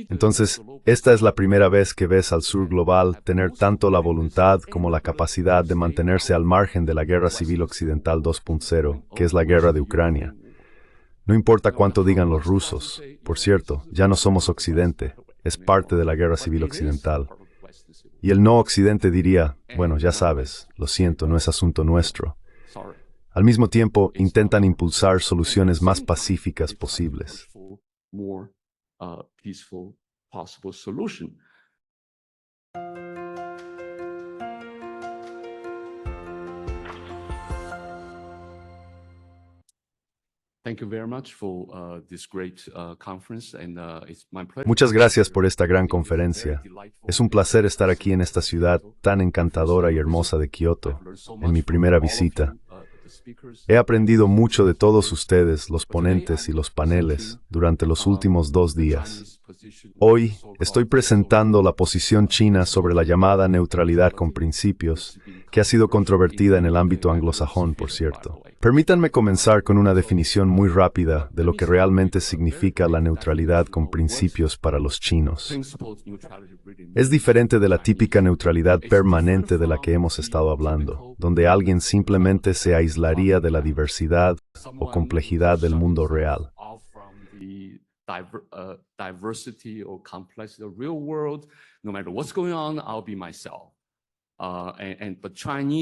Entonces, esta es la primera vez que ves al sur global tener tanto la voluntad como la capacidad de mantenerse al margen de la Guerra Civil Occidental 2.0, que es la guerra de Ucrania. No importa cuánto digan los rusos, por cierto, ya no somos Occidente, es parte de la Guerra Civil Occidental. Y el no Occidente diría, bueno, ya sabes, lo siento, no es asunto nuestro. Al mismo tiempo, intentan impulsar soluciones más pacíficas posibles. Muchas gracias por esta gran conferencia. Es un placer estar aquí en esta ciudad tan encantadora y hermosa de Kioto, en mi primera visita. He aprendido mucho de todos ustedes, los ponentes y los paneles, durante los últimos 2 días. Hoy estoy presentando la posición china sobre la llamada neutralidad con principios, que ha sido controvertida en el ámbito anglosajón, por cierto. Permítanme comenzar con una definición muy rápida de lo que realmente significa la neutralidad con principios para los chinos. Es diferente de la típica neutralidad permanente de la que hemos estado hablando, donde alguien simplemente se aislaría de la diversidad o complejidad del mundo real.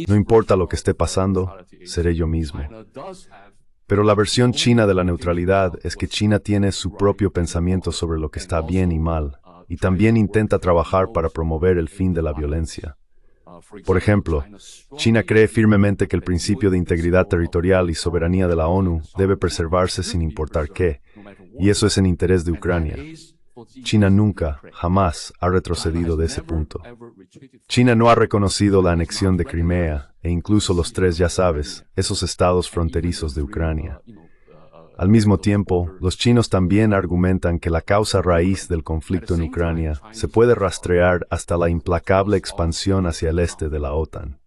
No importa lo que esté pasando, seré yo mismo. Pero la versión china de la neutralidad es que China tiene su propio pensamiento sobre lo que está bien y mal, y también intenta trabajar para promover el fin de la violencia. Por ejemplo, China cree firmemente que el principio de integridad territorial y soberanía de la ONU debe preservarse sin importar qué, y eso es en interés de Ucrania. China nunca, jamás, ha retrocedido de ese punto. China no ha reconocido la anexión de Crimea, e incluso los 3, ya sabes, esos estados fronterizos de Ucrania. Al mismo tiempo, los chinos también argumentan que la causa raíz del conflicto en Ucrania se puede rastrear hasta la implacable expansión hacia el este de la OTAN.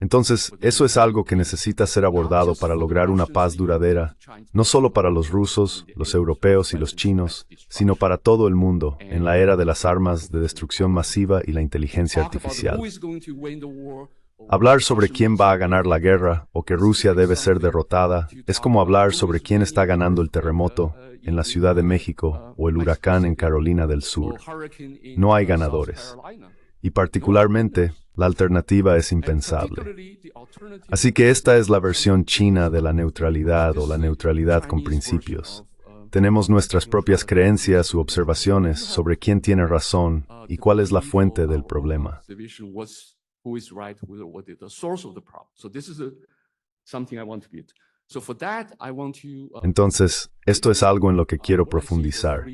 Entonces, eso es algo que necesita ser abordado para lograr una paz duradera, no solo para los rusos, los europeos y los chinos, sino para todo el mundo, en la era de las armas de destrucción masiva y la inteligencia artificial. Hablar sobre quién va a ganar la guerra o que Rusia debe ser derrotada es como hablar sobre quién está ganando el terremoto en la Ciudad de México o el huracán en Carolina del Sur. No hay ganadores. Y particularmente, la alternativa es impensable. Así que esta es la versión china de la neutralidad o la neutralidad con principios. Tenemos nuestras propias creencias u observaciones sobre quién tiene razón y cuál es la fuente del problema. Entonces, esto es algo en lo que quiero profundizar.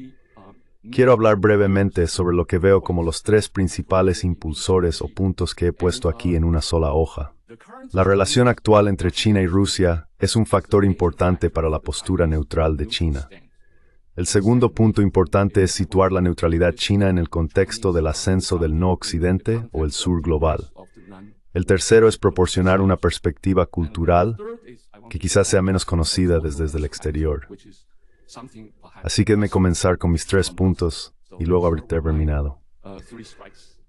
Quiero hablar brevemente sobre lo que veo como los 3 principales impulsores o puntos que he puesto aquí en una sola hoja. La relación actual entre China y Rusia es un factor importante para la postura neutral de China. El segundo punto importante es situar la neutralidad china en el contexto del ascenso del no occidente o el sur global. El tercero es proporcionar una perspectiva cultural que quizás sea menos conocida desde el exterior. Así que déjame comenzar con mis 3 puntos y luego haber terminado.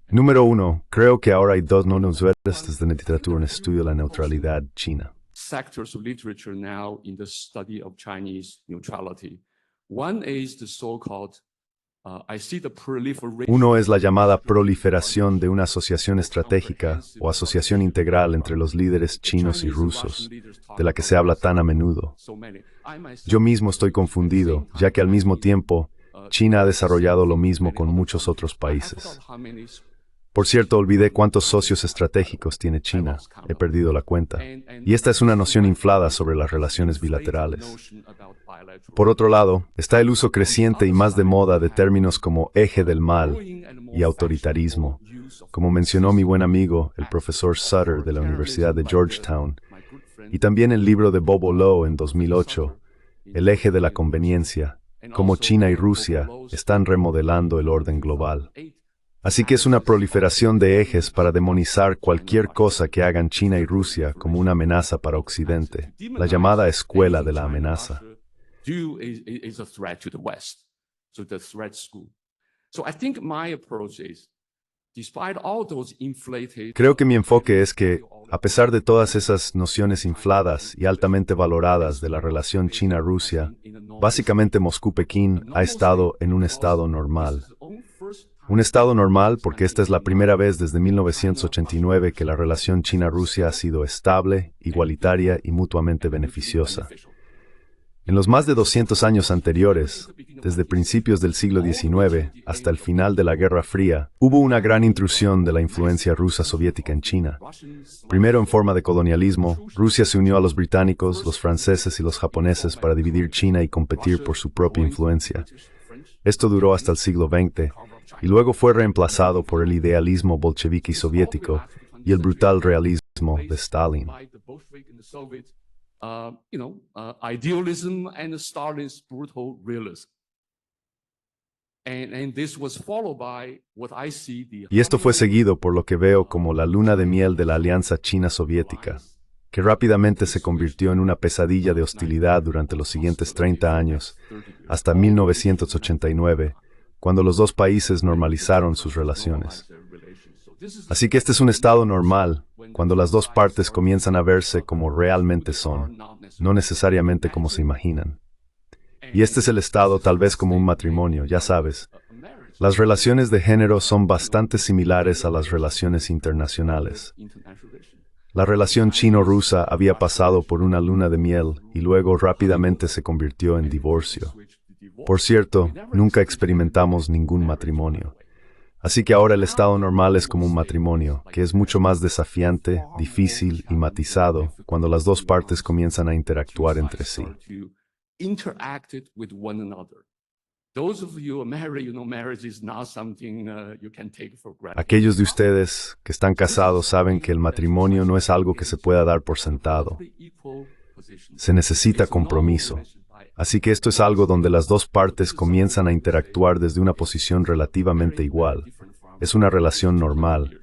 Número 1. Creo que ahora hay 2 novelas desde la literatura en estudio de la neutralidad china. Uno es la llamada proliferación de una asociación estratégica o asociación integral entre los líderes chinos y rusos, de la que se habla tan a menudo. Yo mismo estoy confundido, ya que al mismo tiempo, China ha desarrollado lo mismo con muchos otros países. Por cierto, olvidé cuántos socios estratégicos tiene China. He perdido la cuenta. Y esta es una noción inflada sobre las relaciones bilaterales. Por otro lado, está el uso creciente y más de moda de términos como eje del mal y autoritarismo, como mencionó mi buen amigo, el profesor Sutter de la Universidad de Georgetown, y también el libro de Bobo Lo en 2008, El eje de la conveniencia, cómo China y Rusia están remodelando el orden global. Así que es una proliferación de ejes para demonizar cualquier cosa que hagan China y Rusia como una amenaza para Occidente, la llamada escuela de la amenaza. Creo que mi enfoque es que, a pesar de todas esas nociones infladas y altamente valoradas de la relación China-Rusia, básicamente Moscú-Pekín ha estado en un estado normal. Un estado normal porque esta es la primera vez desde 1989 que la relación China-Rusia ha sido estable, igualitaria y mutuamente beneficiosa. En los más de 200 años anteriores, desde principios del siglo XIX hasta el final de la Guerra Fría, hubo una gran intrusión de la influencia rusa soviética en China. Primero en forma de colonialismo, Rusia se unió a los británicos, los franceses y los japoneses para dividir China y competir por su propia influencia. Esto duró hasta el siglo XX, y luego fue reemplazado por el idealismo bolchevique y soviético y el brutal realismo de Stalin. Idealism and Stalin's brutal realism. Y esto fue seguido por lo que veo como la luna de miel de la alianza China-Soviética, que rápidamente se convirtió en una pesadilla de hostilidad durante los siguientes 30 años, hasta 1989, cuando los dos países normalizaron sus relaciones. Así que este es un estado normal, cuando las dos partes comienzan a verse como realmente son, no necesariamente como se imaginan. Y este es el estado tal vez como un matrimonio, ya sabes. Las relaciones de género son bastante similares a las relaciones internacionales. La relación chino-rusa había pasado por una luna de miel y luego rápidamente se convirtió en divorcio. Por cierto, nunca experimentamos ningún matrimonio. Así que ahora el estado normal es como un matrimonio, que es mucho más desafiante, difícil y matizado cuando las dos partes comienzan a interactuar entre sí. Aquellos de ustedes que están casados saben que el matrimonio no es algo que se pueda dar por sentado. Se necesita compromiso. Así que esto es algo donde las dos partes comienzan a interactuar desde una posición relativamente igual. Es una relación normal.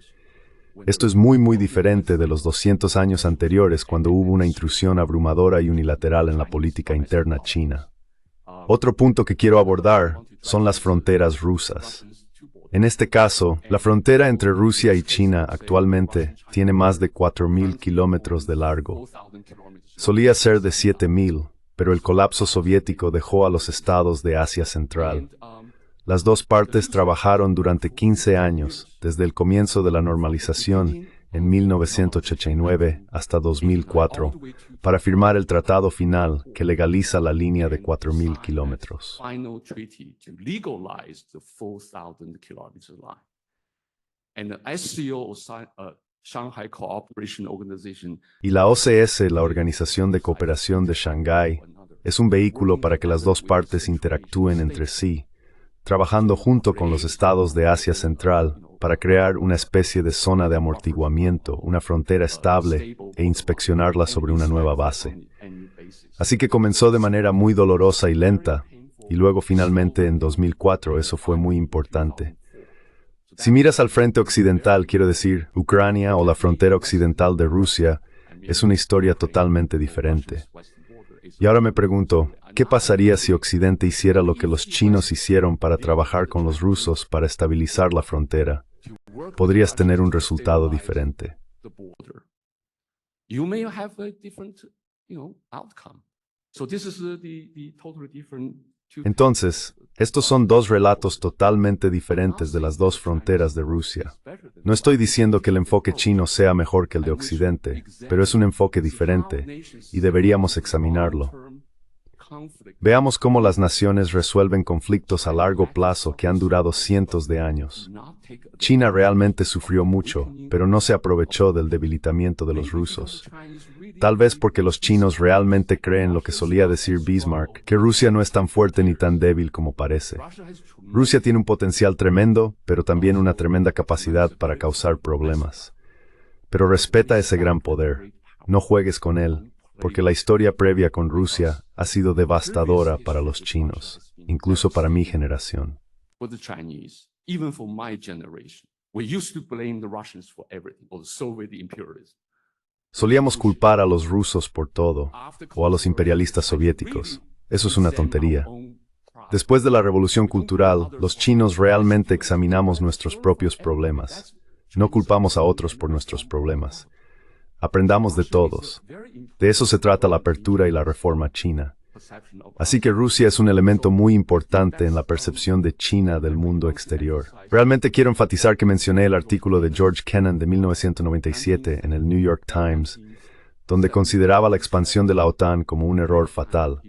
Esto es muy diferente de los 200 años anteriores cuando hubo una intrusión abrumadora y unilateral en la política interna china. Otro punto que quiero abordar son las fronteras rusas. En este caso, la frontera entre Rusia y China actualmente tiene más de 4.000 kilómetros de largo. Solía ser de 7.000. Pero el colapso soviético dejó a los estados de Asia Central. Las dos partes trabajaron durante 15 años, desde el comienzo de la normalización en 1989 hasta 2004, para firmar el tratado final que legaliza la línea de 4.000 kilómetros. Y la OCS, la Organización de Cooperación de Shanghái, es un vehículo para que las dos partes interactúen entre sí, trabajando junto con los estados de Asia Central para crear una especie de zona de amortiguamiento, una frontera estable e inspeccionarla sobre una nueva base. Así que comenzó de manera muy dolorosa y lenta, y luego finalmente en 2004 eso fue muy importante. Si miras al frente occidental, quiero decir, Ucrania o la frontera occidental de Rusia, es una historia totalmente diferente. Y ahora me pregunto, ¿qué pasaría si Occidente hiciera lo que los chinos hicieron para trabajar con los rusos para estabilizar la frontera? Podrías tener un resultado diferente. Entonces, estos son dos relatos totalmente diferentes de las dos fronteras de Rusia. No estoy diciendo que el enfoque chino sea mejor que el de Occidente, pero es un enfoque diferente, y deberíamos examinarlo. Veamos cómo las naciones resuelven conflictos a largo plazo que han durado cientos de años. China realmente sufrió mucho, pero no se aprovechó del debilitamiento de los rusos. Tal vez porque los chinos realmente creen lo que solía decir Bismarck, que Rusia no es tan fuerte ni tan débil como parece. Rusia tiene un potencial tremendo, pero también una tremenda capacidad para causar problemas. Pero respeta ese gran poder. No juegues con él, porque la historia previa con Rusia ha sido devastadora para los chinos, incluso para mi generación. even for my generation. We used to blame the Russians for everything, or the Soviet imperialism. Solíamos culpar a los rusos por todo, o a los imperialistas soviéticos. Eso es una tontería. Después de la Revolución Cultural, los chinos realmente examinamos nuestros propios problemas. No culpamos a otros por nuestros problemas. Aprendamos de todos. De eso se trata la apertura y la reforma china. Así que Rusia es un elemento muy importante en la percepción de China del mundo exterior. Realmente quiero enfatizar que mencioné el artículo de George Kennan de 1997 en el New York Times, donde consideraba la expansión de la OTAN como un error fatal.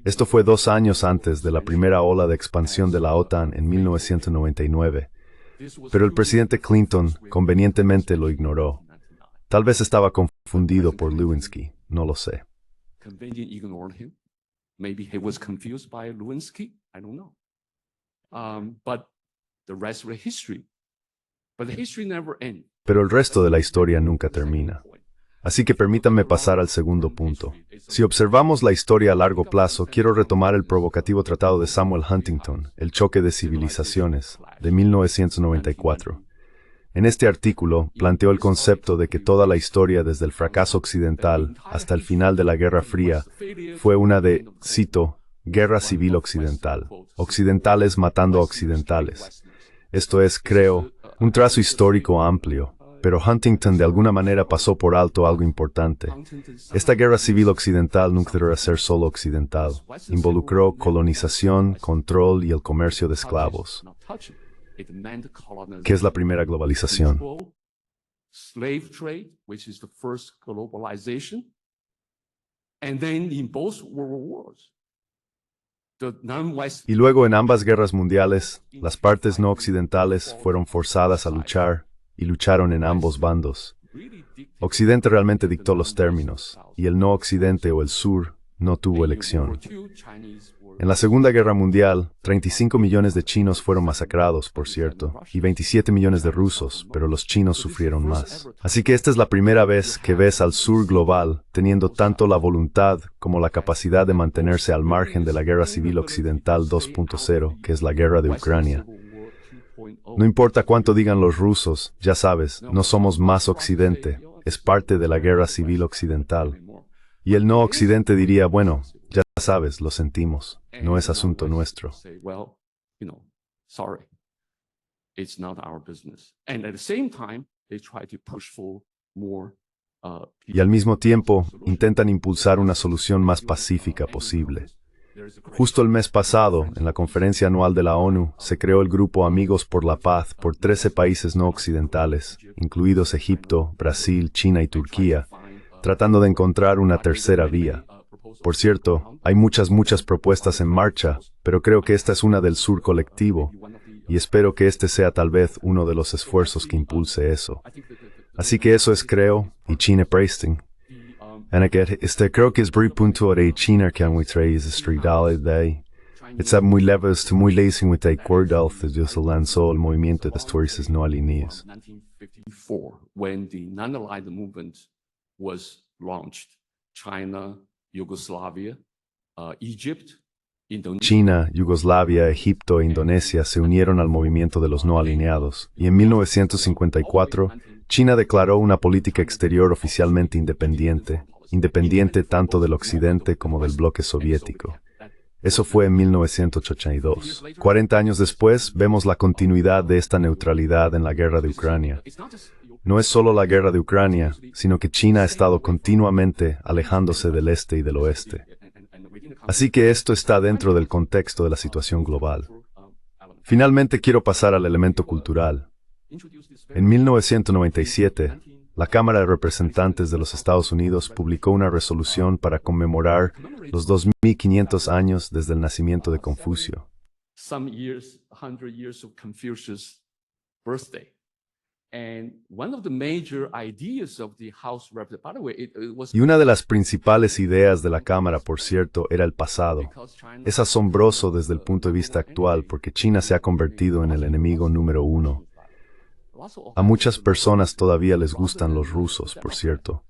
Esto fue 2 años antes de la primera ola de expansión de la OTAN en 1999. Pero el presidente Clinton convenientemente lo ignoró. Tal vez estaba confundido por Lewinsky, no lo sé. Maybe he was confused by Lewinsky. I don't know. But the rest of the history. But the history never ends. Pero el resto de la historia nunca termina. Así que permítanme pasar al segundo punto. Si observamos la historia a largo plazo, quiero retomar el provocativo tratado de Samuel Huntington, El choque de civilizaciones, de 1994. En este artículo, planteó el concepto de que toda la historia desde el fracaso occidental hasta el final de la Guerra Fría fue una de, cito, guerra civil occidental, occidentales matando a occidentales. Esto es, creo, un trazo histórico amplio, pero Huntington de alguna manera pasó por alto algo importante. Esta guerra civil occidental nunca deberá ser solo occidental. Involucró colonización, control y el comercio de esclavos. ¿Qué es la primera globalización? Slave trade, which is the first globalization, and then in both world wars, the non-West. Y luego en ambas guerras mundiales, las partes no occidentales fueron forzadas a luchar y lucharon en ambos bandos. Occidente realmente dictó los términos, y el no occidente o el sur no tuvo elección. En la Segunda Guerra Mundial, 35 millones de chinos fueron masacrados, por cierto, y 27 millones de rusos, pero los chinos sufrieron más. Así que esta es la primera vez que ves al sur global teniendo tanto la voluntad como la capacidad de mantenerse al margen de la Guerra Civil Occidental 2.0, que es la guerra de Ucrania. No importa cuánto digan los rusos, ya sabes, no somos más occidente, es parte de la Guerra Civil Occidental. Y el no occidente diría, bueno, ya sabes, lo sentimos, no es asunto nuestro. Y al mismo tiempo, intentan impulsar una solución más pacífica posible. Justo el mes pasado, en la conferencia anual de la ONU, se creó el grupo Amigos por la Paz por 13 países no occidentales, incluidos Egipto, Brasil, China y Turquía, tratando de encontrar una tercera vía. Por cierto, hay muchas propuestas en marcha, pero creo que esta es una del sur colectivo, y espero que este sea tal vez uno de los esfuerzos que impulse eso. Así que eso es, creo, y China Presting. Creo que es muy punto de China que han traído estrellada de. Está muy leves, muy lacing with the cuerda desde se lanzó el movimiento de fuerzas no alineadas. When the non-aligned movement was launched, China, Yugoslavia, Egypt, Indonesia. China, Yugoslavia, Egipto e Indonesia se unieron al movimiento de los no alineados, y en 1954, China declaró una política exterior oficialmente independiente tanto del occidente como del bloque soviético. Eso fue en 1982. 40 años después, vemos la continuidad de esta neutralidad en la guerra de Ucrania. No es solo la guerra de Ucrania, sino que China ha estado continuamente alejándose del este y del oeste. Así que esto está dentro del contexto de la situación global. Finalmente quiero pasar al elemento cultural. En 1997, la Cámara de Representantes de los Estados Unidos publicó una resolución para conmemorar los 2500 años desde el nacimiento de Confucio. Y una de las principales ideas de la Cámara, por cierto, era el pasado. Es asombroso desde el punto de vista actual porque China se ha convertido en el enemigo número 1. A muchas personas todavía les gustan los rusos, por cierto.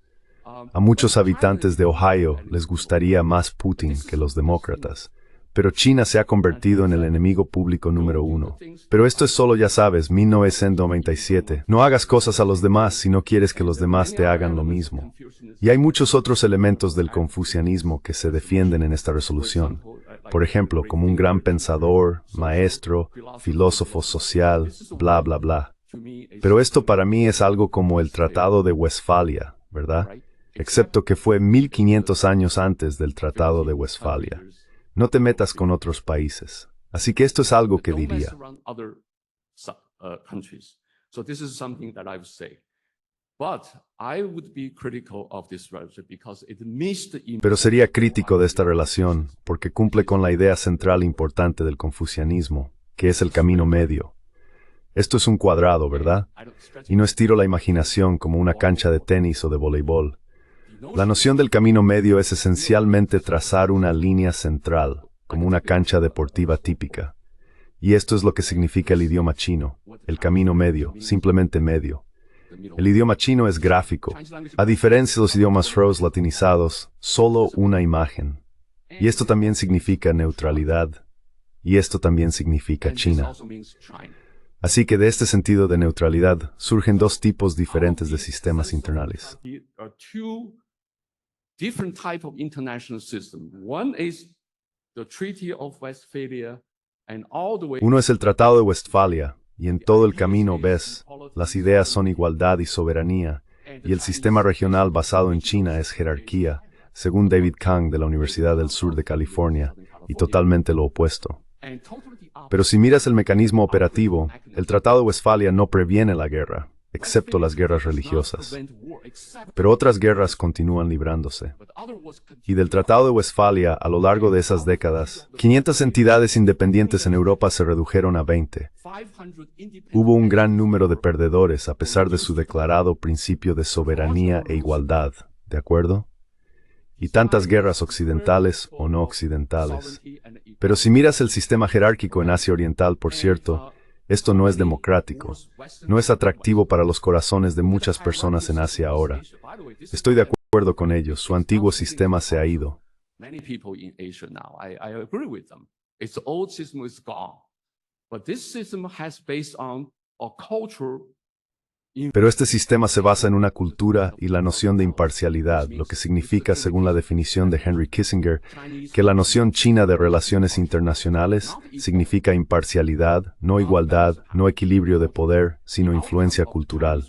A muchos habitantes de Ohio les gustaría más Putin que los demócratas. pero China se ha convertido en el enemigo público número uno. Pero esto es solo, ya sabes, 1997. No hagas cosas a los demás si no quieres que los demás te hagan lo mismo. Y hay muchos otros elementos del confucianismo que se defienden en esta resolución. Por ejemplo, como un gran pensador, maestro, filósofo social, bla, bla, bla. Pero esto para mí es algo como el Tratado de Westfalia, ¿verdad? Excepto que fue 1500 años antes del Tratado de Westfalia. No te metas con otros países. Así que esto es algo que diría. Pero sería crítico de esta relación porque cumple con la idea central importante del confucianismo, que es el camino medio. Esto es un cuadrado, ¿verdad? Y no estiro la imaginación como una cancha de tenis o de voleibol. La noción del camino medio es esencialmente trazar una línea central, como una cancha deportiva típica. Y esto es lo que significa el idioma chino, el camino medio, simplemente medio. El idioma chino es gráfico. A diferencia de los idiomas rose latinizados, solo una imagen. Y esto también significa neutralidad. Y esto también significa China. Así que de este sentido de neutralidad surgen dos tipos diferentes de sistemas internales. Uno es el Tratado de Westfalia, y en todo el camino ves, las ideas son igualdad y soberanía, y el sistema regional basado en China es jerarquía, según David Kang de la Universidad del Sur de California, y totalmente lo opuesto. Pero si miras el mecanismo operativo, el Tratado de Westfalia no previene la guerra, excepto las guerras religiosas. Pero otras guerras continúan librándose. Y del Tratado de Westfalia, a lo largo de esas décadas, 500 entidades independientes en Europa se redujeron a 20. Hubo un gran número de perdedores a pesar de su declarado principio de soberanía e igualdad, ¿de acuerdo? Y tantas guerras occidentales o no occidentales. Pero si miras el sistema jerárquico en Asia Oriental, por cierto, esto no es democrático. No es atractivo para los corazones de muchas personas en Asia ahora. Estoy de acuerdo con ellos, su antiguo sistema se ha ido. Pero este sistema se basa en una cultura y la noción de imparcialidad, lo que significa, según la definición de Henry Kissinger, que la noción china de relaciones internacionales significa imparcialidad, no igualdad, no equilibrio de poder, sino influencia cultural.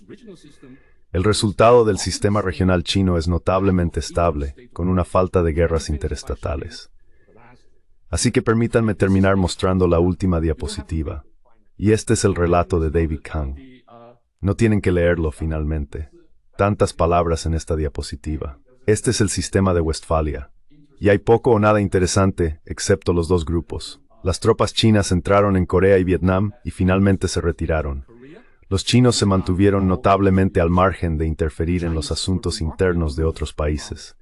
El resultado del sistema regional chino es notablemente estable, con una falta de guerras interestatales. Así que permítanme terminar mostrando la última diapositiva. Y este es el relato de David Kang. No tienen que leerlo finalmente. Tantas palabras en esta diapositiva. Este es el sistema de Westfalia. Y hay poco o nada interesante, excepto los dos grupos. Las tropas chinas entraron en Corea y Vietnam y finalmente se retiraron. Los chinos se mantuvieron notablemente al margen de interferir en los asuntos internos de otros países.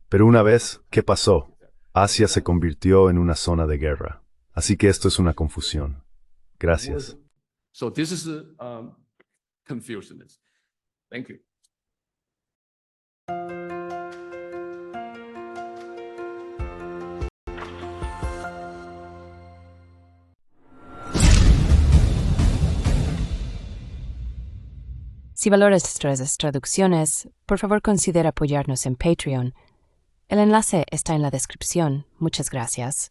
Pero una vez, ¿qué pasó? Asia se convirtió en una zona de guerra. Así que esto es una confusión. Gracias. Confucianism. Thank you. Si valoras nuestras traducciones, por favor considera apoyarnos en Patreon. El enlace está en la descripción. Muchas gracias.